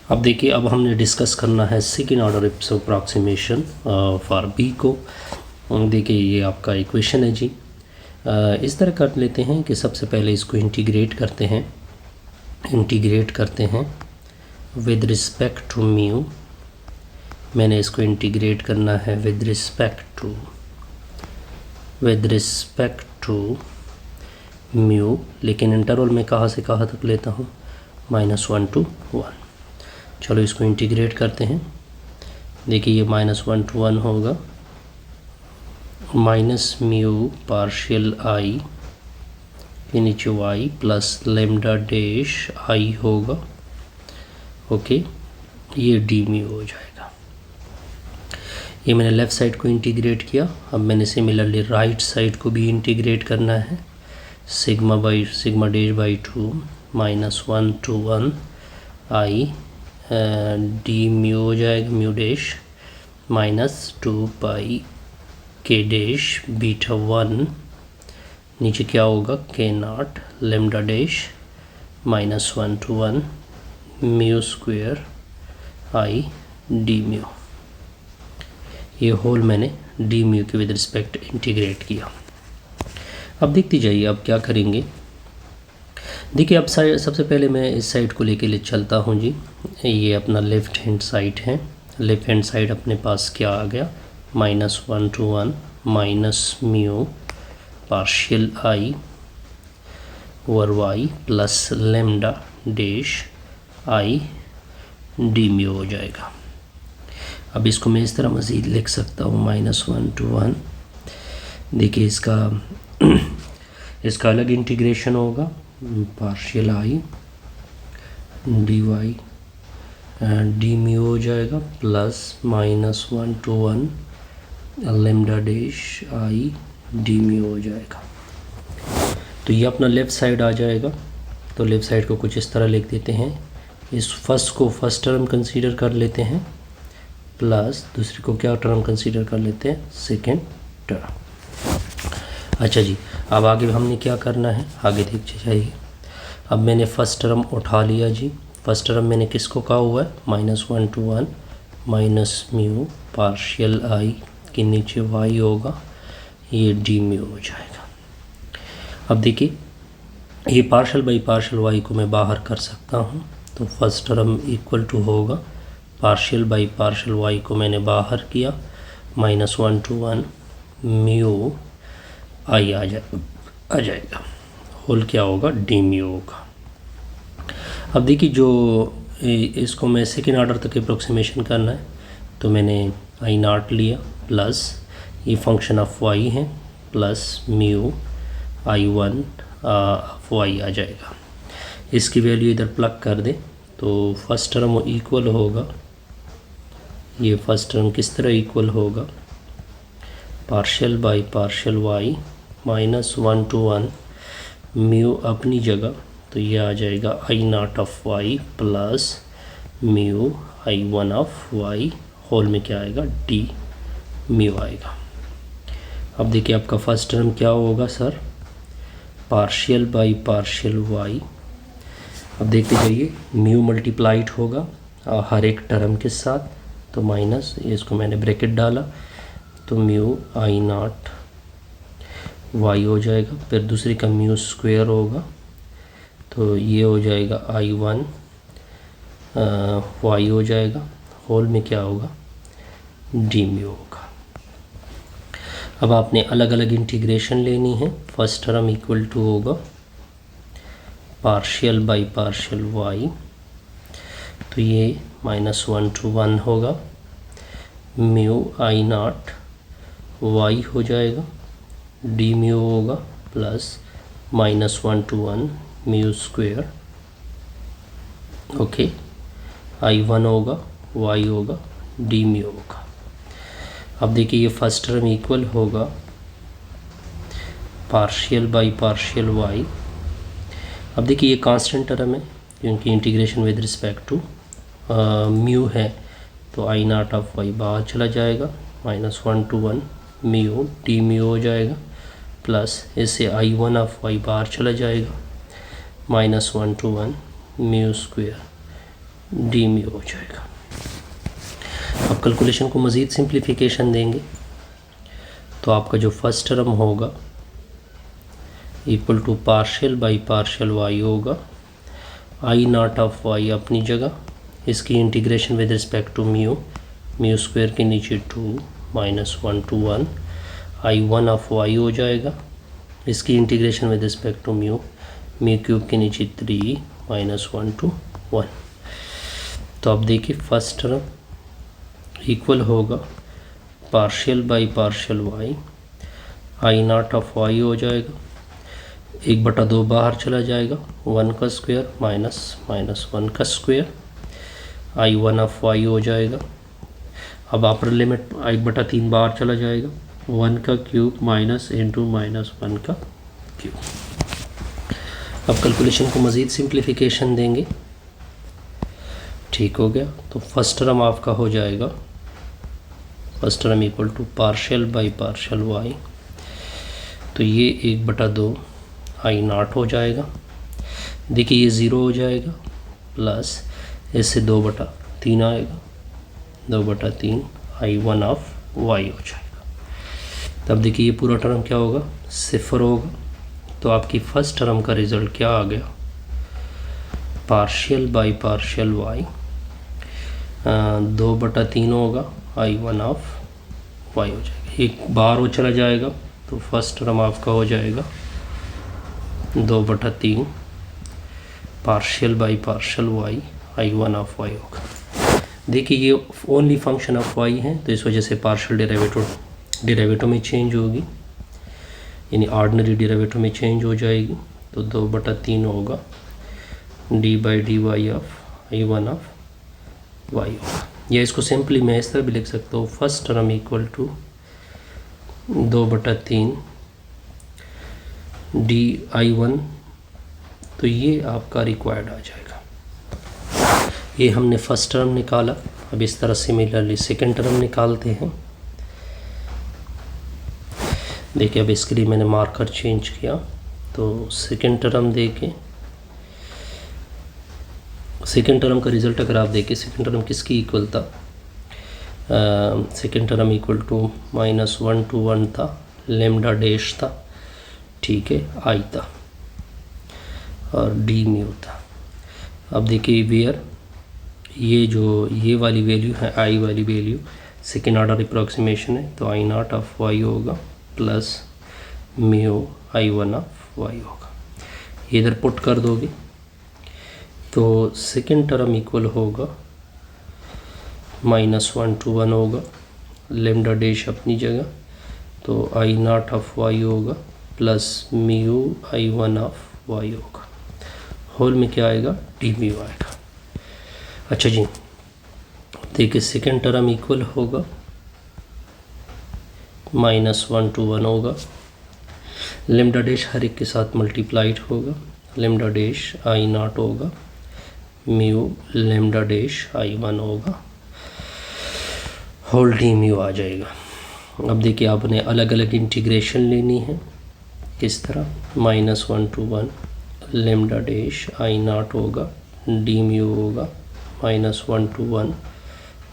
अब देखिए, अब हमने डिस्कस करना है second order ipso approximation for B को। देखिए ये आपका इक्वेशन है जी। इस तरह कर लेते हैं कि सबसे पहले इसको इंटीग्रेट करते हैं विद रिस्पेक्ट टू म्यू। मैंने इसको इंटीग्रेट करना है विद रिस्पेक्ट टू म्यू, लेकिन इंटरवल में कहाँ से कहाँ तक लेता हूँ, -1 to 1। चलो इसको इंटीग्रेट करते हैं। देखिए ये -1 to 1 होगा, माइनस म्यू पार्शियल आई के नीचे y प्लस लेमडा डैश आई होगा। ओके, ये डी म्यू हो जाएगा। ये मैंने लेफ़्ट साइड को इंटीग्रेट किया। अब मैंने सिमिलरली राइट साइड को भी इंटीग्रेट करना है। Sigma dash by 2 -1 to 1 I D mu हो जाएगा, म्यू डैश -2 पाई के डैश बीटा 1, नीचे क्या होगा के not lambda dash -1 to 1 mu square I D mu. ये होल मैंने डी म्यू के विद रिस्पेक्ट इंटीग्रेट किया। अब देखते जाइए अब क्या करेंगे। देखिए अब सबसे पहले मैं इस साइड को लेके चलता हूँ जी। ये अपना लेफ़्ट हैंड साइड है। लेफ़्ट हैंड साइड अपने पास क्या आ गया, -1 to 1 minus mu partial I over Y plus lambda dash I D mu हो जाएगा। अब इसको मैं इस तरह मज़ीद लिख सकता हूँ, -1 to 1। देखिए इसका अलग इंटीग्रेशन होगा, partial I D Y D mu हो जाएगा plus -1 to 1 lambda dash I D mu हो जाएगा। तो ये अपना लेफ़्ट साइड आ जाएगा। तो लेफ़्ट साइड को कुछ इस तरह लिख देते हैं। इस फर्स्ट को फर्स्ट टर्म कंसीडर कर लेते हैं, प्लस दूसरे को क्या टर्म कंसीडर कर लेते हैं, सेकेंड टर्म। अच्छा जी, अब आगे हमने क्या करना है, आगे देखिए जाइए। अब मैंने फ़र्स्ट टर्म उठा लिया जी। फर्स्ट टर्म मैंने किसको कहा हुआ है, -1 to 1 माइनस म्यू पार्शियल आई के नीचे y होगा, ये डी म्यू हो जाएगा। अब देखिए ये पार्शियल बाई पार्शियल y को मैं बाहर कर सकता हूँ। तो फर्स्ट टर्म इक्वल टू होगा, पार्शियल बाई पार्शियल y को मैंने बाहर किया, -1 to 1 म्यू आई आ जाएगा। होल क्या होगा, डी म्यू होगा। अब देखिए जो इसको मैं सेकेंड ऑर्डर तक अप्रोक्सीमेशन करना है, तो मैंने आई नॉट लिया प्लस ये फंक्शन ऑफ y है plus mu I1 of y आ जाएगा। इसकी वैल्यू इधर प्लग कर दे तो फर्स्ट टर्म इक्वल होगा, ये फर्स्ट टर्म किस तरह इक्वल होगा, partial by partial y -1 to 1 mu अपनी जगह, तो ये आ जाएगा I0 of y plus mu I1 of y, whole में क्या आएगा, डी म्यू आएगा। अब देखिए आपका फर्स्ट टर्म क्या होगा sir, partial by partial y। अब देखते जाइए, म्यू मल्टीप्लाइड होगा हर एक टर्म के साथ, तो माइनस, इसको मैंने ब्रैकेट डाला, तो म्यू I0 y हो जाएगा, फिर दूसरे का म्यू स्क्वायर होगा, तो ये हो जाएगा I1 y हो जाएगा, होल में क्या होगा, डी म्यू होगा। अब आपने अलग अलग इंटीग्रेशन लेनी है। फर्स्ट टर्म इक्वल टू होगा पार्शियल बाई पार्शियल y, तो ये -1 to 1 होगा, म्यू I0 y हो जाएगा, डी म्यू होगा plus -1 to 1 mu square, okay, I1 होगा, y होगा, डी म्यू होगा। अब देखिए ये फर्स्ट टर्म इक्वल होगा पार्शियल बाई पार्शियल y। अब देखिए ये कांस्टेंट टर्म है क्योंकि integration with respect to mu है, तो I0 ऑफ y बाहर चला जाएगा, -1 to 1 म्यू डी म्यू हो जाएगा, प्लस इससे I1 ऑफ y बाहर चला जाएगा, -1 to 1 mu square D mu हो जाएगा। अब कैलकुलेशन को मज़ीद सिंप्लीफिकेशन देंगे तो आपका जो फर्स्ट टर्म होगा equal to partial by partial Y होगा, आई नॉट ऑफ वाई अपनी जगह, इसकी integration with respect to mu, mu square के नीचे 2 -1 to 1, आई 1 ऑफ वाई हो जाएगा, इसकी integration with respect to mu, mu cube के नीचे 3 -1 to 1। तो अब देखिए फर्स्ट टर्म इक्वल होगा partial by partial Y, I not of Y हो जाएगा, 1/2 बाहर चला जाएगा, 1 का स्क्वायर -1 का स्क्वायर, आई 1 ऑफ वाई हो जाएगा। अब अपर लिमिट 1/3 बाहर चला जाएगा, 1 का क्यूब माइनस इंटू -1 का क्यूब। अब कैलकुलेशन को मज़ीद सिंप्लीफिकेशन देंगे, ठीक हो गया। तो फर्स्ट टर्म आपका हो जाएगा, first term equal to partial by partial Y, तो ये 1/2 आई नॉट हो जाएगा, देखिए ये 0 हो जाएगा, प्लस इससे 2/3 आएगा, 2/3 आई 1 ऑफ वाई हो जाएगा। तब देखिए ये पूरा टर्म क्या होगा, 0 होगा। तो आपकी फर्स्ट टर्म का रिज़ल्ट क्या आ गया, पार्शियल बाई पार्शियल वाई 2/3 होगा, आई 1 ऑफ वाई हो जाएगा, एक बार वो चला जाएगा, तो फर्स्ट टर्म आपका हो जाएगा 2/3 partial by partial Y, I 1 of Y होगा। देखिए ये ओनली फंक्शन ऑफ वाई है, तो इस वजह से पार्शियल डेरिवेटिव में चेंज होगी, यानी ऑर्डिनरी डेरिवेटिव में चेंज हो जाएगी, तो 2/3 होगा d/dy of I 1 of Y होगा। या इसको सिंपली मैं इस तरह भी लिख सकता हूँ, first term equal to 2/3 di1, तो ये आपका रिक्वायर्ड आ जाएगा। ये हमने फर्स्ट टर्म निकाला। अब इस तरह सिमिलरली सेकेंड टर्म निकालते हैं। देखिए अब इसके लिए मैंने मार्कर चेंज किया, तो सेकेंड टर्म देके सेकेंड टर्म का रिज़ल्ट अगर आप देखें, सेकेंड टर्म किसकी इक्वल था, second term equal to -1 to 1 था, लेमडा डैश था, ठीक है, आई था और डी म्यू था। अब देखिए वेयर ये वाली वैल्यू है, आई वाली वैल्यू सेकेंड ऑर्डर अप्रॉक्सीमेशन है, तो आई नॉट ऑफ वाई होगा plus mu I 1 of Y होगा। ये इधर पुट कर दोगे तो सेकेंड टर्म इक्वल होगा -1 to 1 होगा, लेमडा डैश अपनी जगह, तो आई नॉट ऑफ वाई होगा plus mu I 1 of Y होगा, होल में क्या आएगा, डी म्यू आएगा। अच्छा जी, देखिए सेकेंड टर्म इक्वल होगा -1 to 1 होगा, लेमडा डैश हर एक के साथ मल्टीप्लाइड होगा, लेमडा डैश आई नॉट होगा, म्यू लेमडा डैश आई 1 होगा, होल डी म्यू आ जाएगा। अब देखिए आपने अलग अलग इंटीग्रेशन लेनी है, किस तरह, -1 to 1 lambda dash I not होगा, डी म्यू होगा, -1 to 1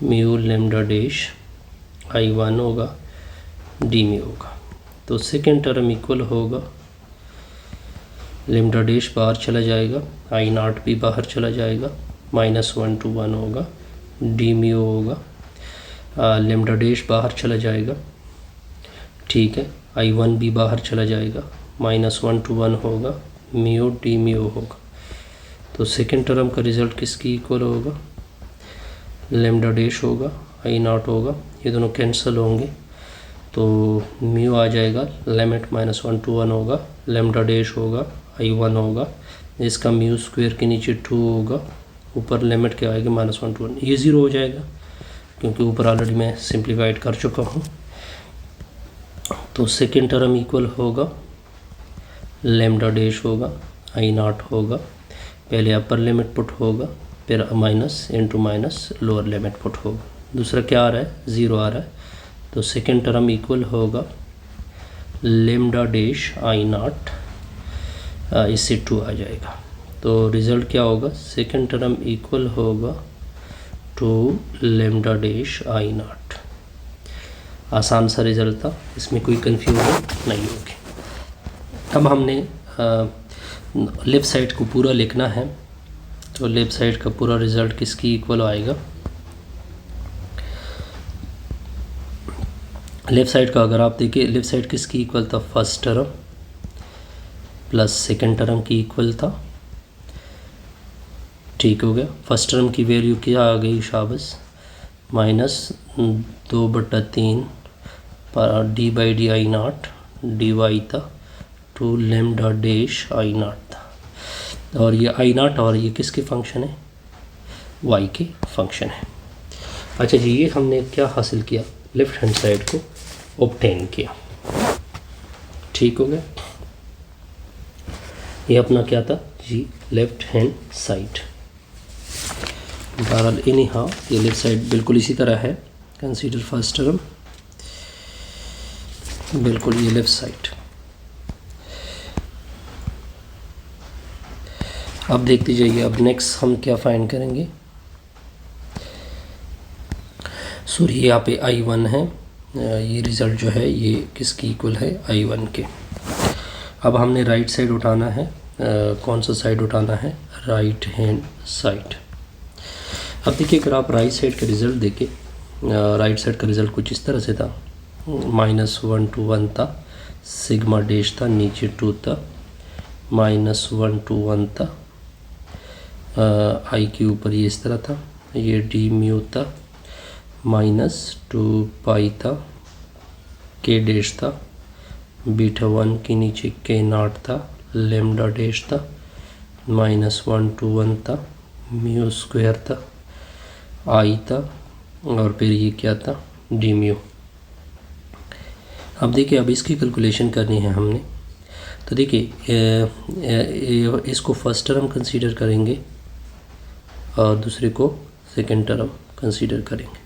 म्यू लेमडा डैश आई 1 होगा, डी म्यू होगा। तो सेकेंड टर्म इक्वल होगा, लेमडा डैश बाहर चला जाएगा, आई नॉट भी बाहर चला जाएगा, -1 to 1 होगा, डी म्यू होगा, लेमडा डैश बाहर चला जाएगा, ठीक है, आई 1 भी बाहर चला जाएगा, -1 to 1 होगा, म्यू डी म्यू होगा। तो सेकेंड टर्म का रिज़ल्ट किसकी इक्वल होगा, लेमडा डैश होगा, आई नॉट होगा, ये दोनों कैंसिल होंगे, तो म्यू आ जाएगा, लिमिट -1 to 1 होगा, लेमडा डैश होगा, आई 1 होगा, इसका म्यू स्क्वायर के नीचे 2 होगा, ऊपर लिमिट क्या आएगी, -1 to 1, ये 0 हो जाएगा क्योंकि ऊपर ऑलरेडी मैं सिंप्लीफाइड कर चुका हूँ। तो सेकेंड टर्म इक्वल होगा, लेमडा डैश होगा, आई नॉट होगा, पहले अपर लिमिट पुट होगा, फिर minus into minus lower limit put होगा, दूसरा क्या आ रहा है, 0 आ रहा है, तो सेकेंड टर्म इक्वल होगा लेमडा डैश आई नॉट, इससे 2 आ जाएगा, तो रिज़ल्ट क्या होगा, सेकेंड टर्म इक्वल होगा टू लेमडा डैश आई नॉट। आसान सा रिज़ल्ट था, इसमें कोई कन्फ्यूजन नहीं होगी। अब हमने लेफ़्ट साइड को पूरा लिखना है, तो लेफ़्ट साइड का पूरा रिज़ल्ट किसकी इक्वल आएगा, लेफ़्ट साइड का अगर आप देखिए लेफ़्ट साइड किसकी इक्वल था, first term plus second term की इक्वल था। ठीक हो गया। फर्स्ट टर्म की वैल्यू क्या आ गई शाबाश, -2/3 पर d by d i naught d y था टू लेमडा डैश आई नॉट था, और ये आई नॉट और ये किसके फंक्शन है, वाई के फंक्शन है। अच्छा जी, ये हमने क्या हासिल किया, लेफ़्ट हैंड साइड को ऑब्टेन किया। ठीक हो गया, ये अपना क्या था जी, लेफ़्ट हैंड साइड। बहरहाल इन्हीं हाँ, ये लेफ़्ट साइड बिल्कुल इसी तरह है। कंसीडर फर्स्ट टर्म, बिल्कुल ये लेफ़्ट साइड। अब देखते जाइए, अब नेक्स्ट हम क्या फाइंड करेंगे। सॉरी, यहाँ पे I1 है, ये रिज़ल्ट जो है ये किसकी इक्वल है, I1 के। अब हमने राइट साइड उठाना है, कौन सा साइड उठाना है, राइट हैंड साइड। अब देखिए, अगर आप राइट साइड का रिज़ल्ट देखें, राइट साइड का रिज़ल्ट कुछ इस तरह से था, -1 to 1 था, सिग्मा डैश था, नीचे 2 था, -1 to 1 था, आई के ऊपर ये इस तरह था, ये डी म्यू था, -2 पाई था, के डैश था, बीटा 1 के नीचे के नॉट था, लेमडा डैश था, -1 to 1 था, म्यू स्क्वायर था, आई था, और फिर ये क्या था, डी म्यू। अब देखिए, अब इसकी कैलकुलेशन करनी है हमने, तो देखिए इसको फर्स्ट टर्म कंसीडर करेंगे और दूसरे को सेकंड टर्म कंसीडर करेंगे।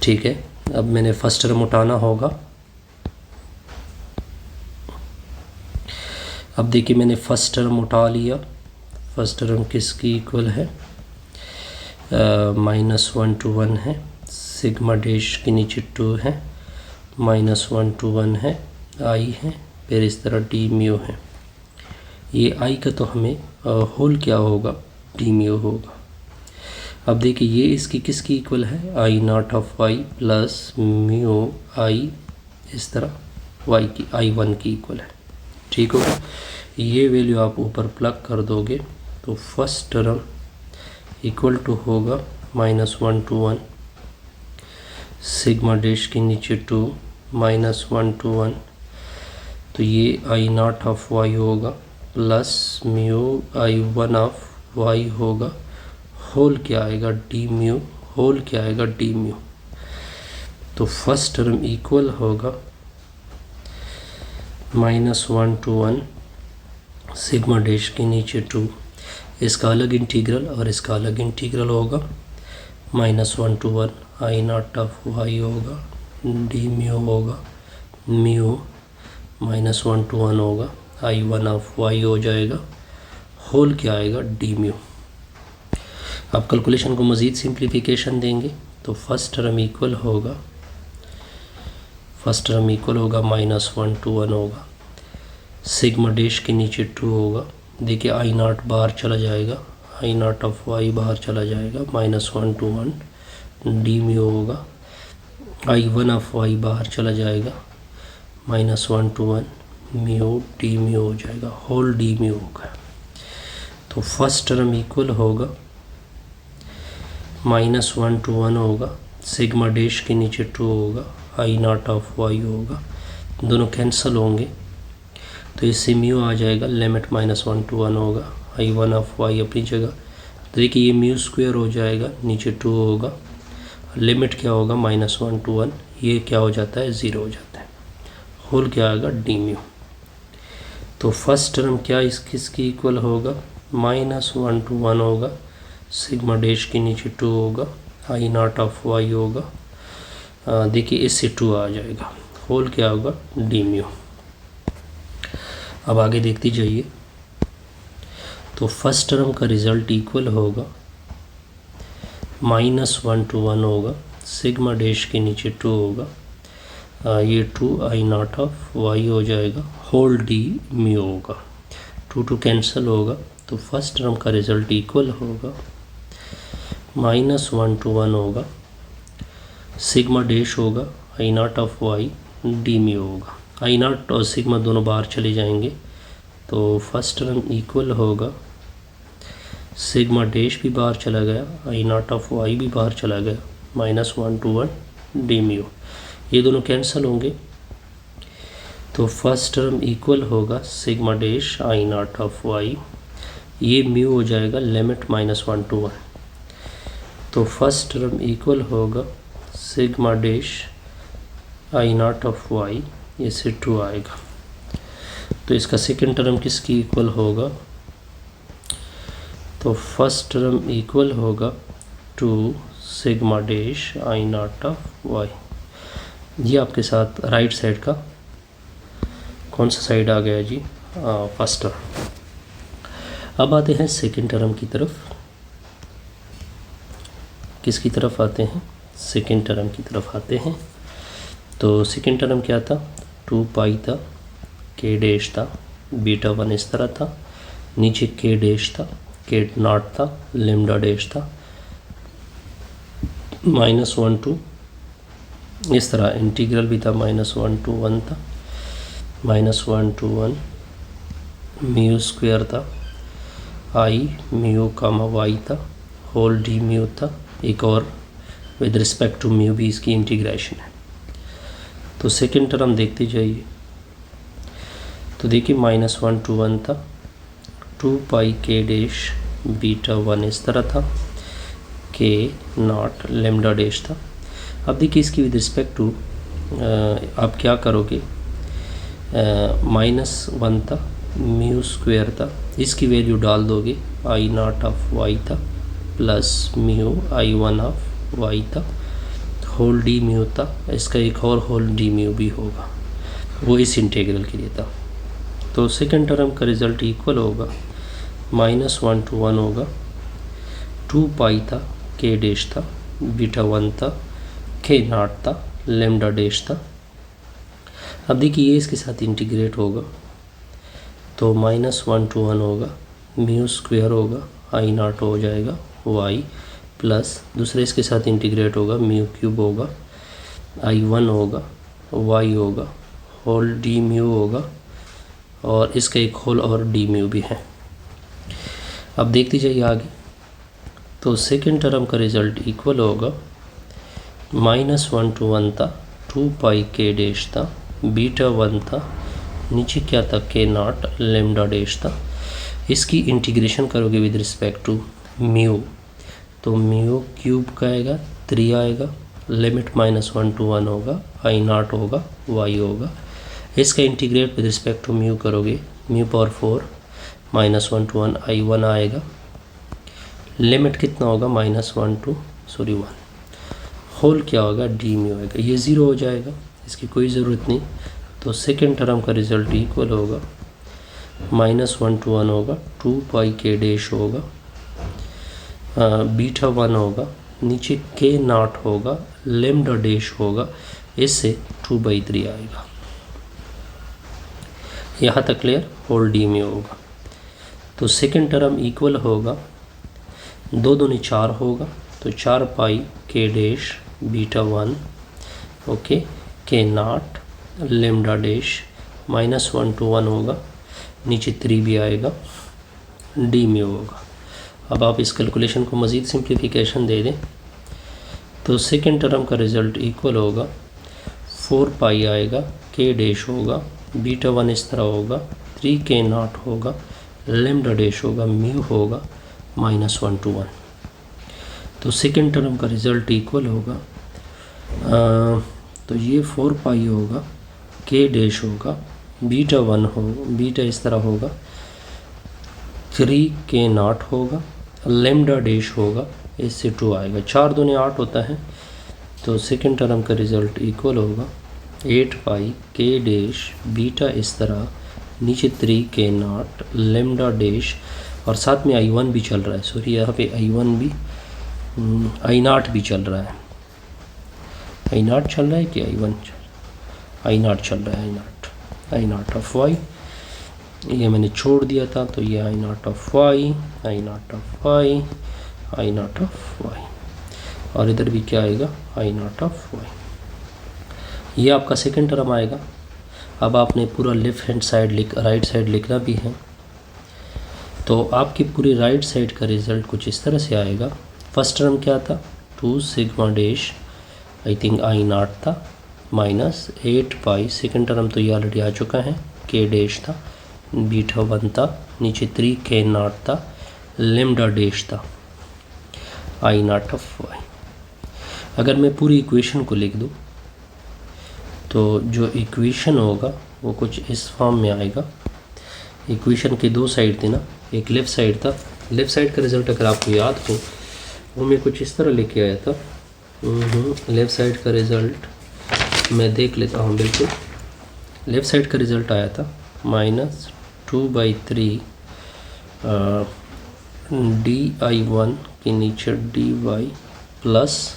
ठीक है, अब मैंने फर्स्ट टर्म उठाना होगा। अब देखिए, मैंने फर्स्ट टर्म उठा लिया। फर्स्ट टर्म किसकी इक्वल है, -1 to 1 है, सिग्मा डैश के नीचे 2 है, -1 to 1 है, आई है, फिर इस तरह डी म्यू है। ये आई का तो हमें होल क्या होगा, डी म्यू होगा। अब देखिए, ये इसकी किसकी इक्वल है, i not of y plus mu i, इस तरह वाई की I1 की इक्वल है। ठीक होगा, ये वैल्यू आप ऊपर प्लग कर दोगे तो फर्स्ट टर्म इक्वल टू होगा -1 to 1, सिग्मा डैश के नीचे 2, -1 to 1, तो ये आई नॉट ऑफ वाई होगा plus mu I1 of Y होगा, होल क्या आएगा, डी म्यू, होल क्या आएगा, डी म्यू। तो फर्स्ट टर्म इक्वल होगा -1 to 1, सिग्मा डैश के नीचे 2, इसका अलग इंटीग्रल और इसका अलग इंटीग्रल होगा, -1 to 1 I not of Y होगा, डी म्यू होगा, म्यू -1 to 1 होगा, I1 ऑफ वाई हो जाएगा, होल क्या आएगा, डी म्यू। अब कैलकुलेशन को मज़ीद सिंप्लीफिकेशन देंगे तो फर्स्ट टर्म इक्वल होगा -1 to 1 होगा, सिग्मा डैश के नीचे 2 होगा। देखिए, आई नॉट बाहर चला जाएगा, आई नॉट ऑफ वाई बाहर चला जाएगा, -1 to 1 डी म्यू होगा, I1 ऑफ वाई बाहर चला जाएगा, -1 to 1 म्यू डी म्यू हो जाएगा, होल डी म्यू होगा। तो फर्स्ट टर्म इक्वल होगा -1 to 1 होगा, सिग्मा डैश के नीचे 2 होगा, आई नॉट ऑफ वाई होगा, दोनों कैंसिल होंगे तो इससे म्यू आ जाएगा, लिमिट -1 to 1 होगा, I1 ऑफ वाई अपनी जगह। तो देखिए, ये म्यू स्क्वायर हो जाएगा, नीचे 2 होगा, लिमिट क्या होगा, -1 to 1, ये क्या हो जाता है, 0 हो जाता है, होल क्या आएगा, डी म्यू। तो फर्स्ट टर्म क्या किसकी इक्वल होगा, -1 to 1 होगा, सिग्मा डैश के नीचे 2 होगा, आई नॉट ऑफ वाई होगा, देखिए इससे 2 आ जाएगा, होल क्या होगा, डी म्यू। अब आगे देखती जाइए, तो फर्स्ट टर्म का रिज़ल्ट इक्वल होगा -1 to 1 होगा, सिग्मा डैश के नीचे 2 होगा, ये 2 आई नॉट ऑफ वाई हो जाएगा, होल डी म्यू होगा, 2 कैंसिल होगा। तो फर्स्ट टर्म का रिज़ल्ट इक्वल होगा -1 to 1 होगा, सिग्मा डैश होगा आई not of y D mu होगा। आई नॉट और सिग्मा दोनों बाहर चले जाएंगे, तो फर्स्ट टर्म इक्वल होगा, सिग्मा डैश भी बाहर चला गया, आई नॉट ऑफ वाई भी बाहर चला गया, -1 to 1 डी म्यू, ये दोनों कैंसिल होंगे। तो फर्स्ट टर्म इक्वल होगा sigma dash I not of Y, ये म्यू हो जाएगा लिमिट -1 to 1। तो फर्स्ट टर्म इक्वल होगा sigma dash I not of Y, ये से 2 आएगा। तो इसका सेकेंड टर्म किसकी इक्वल होगा, तो फर्स्ट टर्म इक्वल होगा 2 sigma dash I not of Y. ये आपके साथ राइट साइड का कौन सा साइड आ गया जी, फर्स्ट टर्म। अब आते हैं सेकेंड टर्म की तरफ। किसकी तरफ आते हैं, सेकेंड टर्म की तरफ आते हैं। तो सेकेंड टर्म क्या था, 2 पाई था, के डैश था, बीटा 1 इस तरह था, नीचे के डैश था, के नॉट था, लेमडा डैश था, -1 to इस तरह इंटीग्रल भी था, -1 to 1 था, -1 to 1 म्यू स्क्वायर था, आई म्यू कामा वाई था, होल डी म्यू था, एक और विद रिस्पेक्ट टू म्यू भी इसकी इंटीग्रेशन है। तो सेकेंड टर्म देखते जाइए। तो देखिए -1 to 1 था, 2 पाई के डैश बीटा 1 इस तरह था, के नॉट लेमडा डैश था। अब देखिए इसकी विद रिस्पेक्ट टू आप क्या करोगे, -1 था, म्यू स्क्वायर था, इसकी वैल्यू डाल दोगे, आई नॉट ऑफ वाई था plus mu I 1 of Y था, होल डी म्यू था, इसका एक और होल डी म्यू भी होगा, वो इस इंटीग्रल के लिए था। तो सेकेंड टर्म का रिज़ल्ट इक्वल होगा, -1 to 1 होगा, 2 पाई था, के डैश था, बीटा 1 था, के नॉट था, लेमडा डैश था। अब देखिए ये इसके साथ इंटीग्रेट होगा, तो -1 to 1 होगा, म्यू स्क्वायर होगा, आई नॉट हो जाएगा वाई, प्लस दूसरे इसके साथ इंटीग्रेट होगा, म्यू क्यूब होगा, आई 1 होगा, वाई होगा, होल डी म्यू होगा, और इसका एक होल और डी म्यू भी है। अब देखते जाइए आगे। तो सेकेंड टर्म का रिज़ल्ट इक्वल होगा, -1 to 1 था, 2 पाई के डैश था, बीटा 1 था, नीचे क्या था, के नॉट लेमडा डैश था। इसकी इंटीग्रेशन करोगे विद रिस्पेक्ट टू म्यू, तो म्यू क्यूब का आएगा, 3 आएगा, लिमिट -1 to 1 होगा, आई नॉट होगा, वाई होगा। इसका integrate with respect to mu करोगे, म्यू पावर 4 -1 to 1 आई 1 आएगा, लिमिट कितना होगा, -1 to 1, होल क्या होगा, डी म्यू आएगा, ये 0 हो जाएगा, इसकी कोई ज़रूरत नहीं। तो सेकेंड टर्म का रिज़ल्ट इक्वल होगा, -1 to 1 होगा, 2 पाई के डैश होगा, बीटा 1 होगा, नीचे के नॉट होगा, लेमडा डैश होगा, इससे 2/3 आएगा। यहाँ तक क्लियर, होल डी म्यू होगा। तो सेकेंड टर्म इक्वल होगा, 2 दूनी 4 होगा, तो 4 पाई के डैश बीटा 1, ओके, के नॉट लेमडा डैश, -1 to 1 होगा, नीचे 3 भी आएगा, डी म्यू होगा। अब आप इस कैलकुलेशन को मज़ीद सिंप्लीफिकेशन दे दें, तो सेकेंड टर्म का रिज़ल्ट इक्वल होगा, 4 पाई आएगा, के डैश होगा, बीटा 1 इस तरह होगा, 3 के नॉट होगा, लेमडा डैश होगा, म्यू होगा, -1 to 1। तो सेकेंड टर्म का रिज़ल्ट इक्वल होगा, तो ये 4 पाई होगा, के डैश होगा, बीटा 1 हो, बीटा इस तरह होगा, 3 के नॉट होगा, लेमडा डैश होगा, इससे 2 आएगा, 4 दूनी 8 होता है। तो सेकेंड टर्म का रिज़ल्ट इक्वल होगा 8 पाई के डैश बीटा इस तरह, नीचे 3 के नॉट लेमडा डैश, और साथ में I1 भी चल रहा है, सॉरी यहाँ पे I1 भी I0 भी चल रहा है। I0 चल रहा है कि I1 I0 चल रहा है, I0 ऑफ y, ये मैंने छोड़ दिया था, तो ये I0 of y, I0 of y, I0 of y, और इधर भी क्या आएगा, I0 ऑफ y। ये आपका सेकेंड टर्म आएगा। अब आपने पूरा left hand side right side लिखना भी है, तो आपकी पूरी राइट साइड का रिज़ल्ट कुछ इस तरह से आएगा। फर्स्ट टर्म क्या था, 2 sigma dash I think I0 था माइनस 8 पाई, सेकेंड टर्म तो ये ऑलरेडी आ चुका है, k डैश था, बीटा 1 था, नीचे 3k0 था, लेमडा डैश था, I0 ऑफ y। अगर मैं पूरी इक्वेशन को लिख दूँ तो जो इक्वेशन होगा वो कुछ इस फॉर्म में आएगा। इक्वेशन की दो साइड थी ना, एक लेफ़्ट साइड था, लेफ़्ट साइड का रिज़ल्ट अगर आपको याद हो वो मैं कुछ इस तरह लेके आया था। लेफ़्ट साइड का रिज़ल्ट मैं देख लेता हूँ, बिल्कुल लेफ़्ट साइड का रिज़ल्ट आया था -2/3 dy1 के नीचे dy plus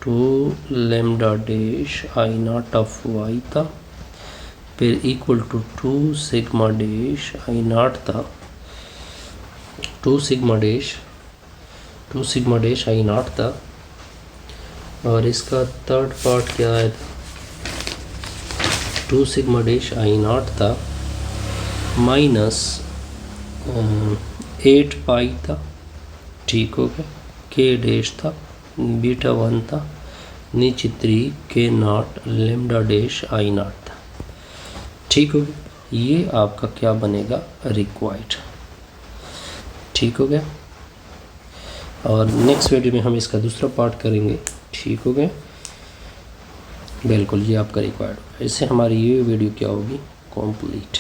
2 lambda dash I0 of y था, फिर equal to 2 sigma dash I0 था, 2 सिग्मा डैश I0 था, और इसका थर्ड पार्ट क्या आया था, 2 सिग्मा डैश I0 था माइनस 8 पाई था, ठीक हो गया, k डैश था, बीटा 1 था, नीचे 3k0 लेमडा डैश I0 था, ठीक हो गया। ये आपका क्या बनेगा, रिक्वायर्ड, ठीक हो गया। और नेक्स्ट वीडियो में हम इसका दूसरा पार्ट करेंगे, ठीक हो गया, बिल्कुल ये आपका रिक्वायर्ड होगा। इससे हमारी ये वीडियो क्या होगी, कंप्लीट।